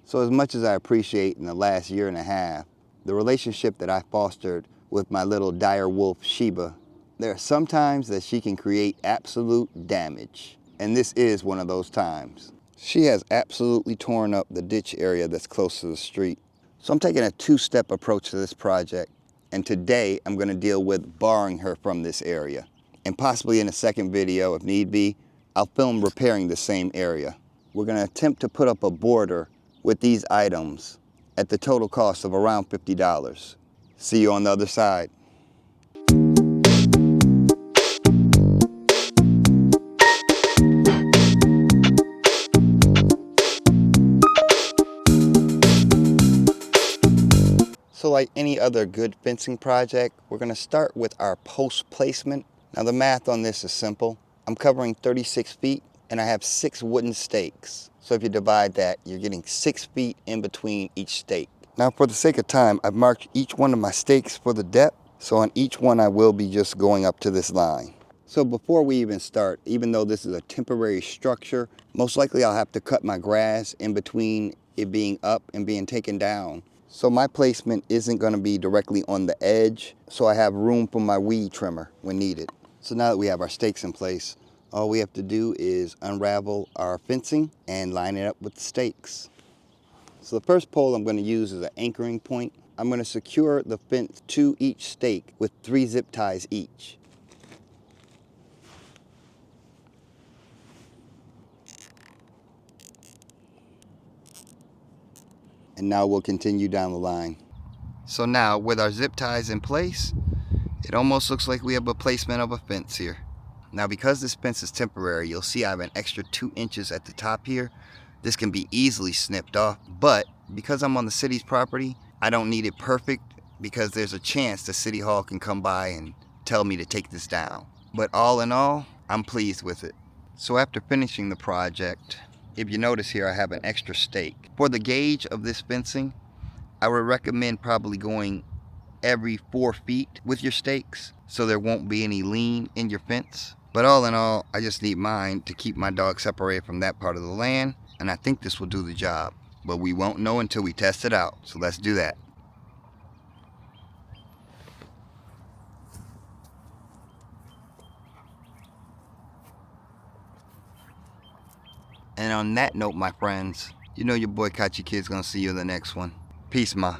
So as much as I appreciate in the last year and a half the relationship that I fostered with my little dire wolf Sheba, there are some times that she can create absolute damage. And this is one of those times. She has absolutely torn up the ditch area that's close to the street. So I'm taking a two-step approach to this project. And today I'm going to deal with barring her from this area. And possibly in a second video, if need be, I'll film repairing the same area. We're going to attempt to put up a border with these items at the total cost of around $50. See you on the other side. So like any other good fencing project, we're going to start with our post placement. Now the math on this is simple. I'm covering 36 feet and I have 6 wooden stakes. So if you divide that, you're getting 6 feet in between each stake. Now for the sake of time, I've marked each one of my stakes for the depth. So on each one, I will be just going up to this line. So before we even start, even though this is a temporary structure, most likely I'll have to cut my grass in between it being up and being taken down. So my placement isn't going to be directly on the edge, so I have room for my weed trimmer when needed. So now that we have our stakes in place, all we have to do is unravel our fencing and line it up with the stakes. So the first pole I'm going to use is an anchoring point. I'm going to secure the fence to each stake with 3 zip ties each. And now we'll continue down the line. So now with our zip ties in place, it almost looks like we have a placement of a fence here. Now because this fence is temporary, you'll see I have an extra 2 inches at the top here. This can be easily snipped off, but because I'm on the city's property, I don't need it perfect because there's a chance the city hall can come by and tell me to take this down. But all in all, I'm pleased with it. So after finishing the project, if you notice here, I have an extra stake. For the gauge of this fencing, I would recommend probably going every 4 feet with your stakes so there won't be any lean in your fence. But all in all, I just need mine to keep my dog separated from that part of the land, and I think this will do the job. But we won't know until we test it out, so let's do that. And on that note, my friends, you know your boy Kachi Kid's gonna see you in the next one. Peace, ma.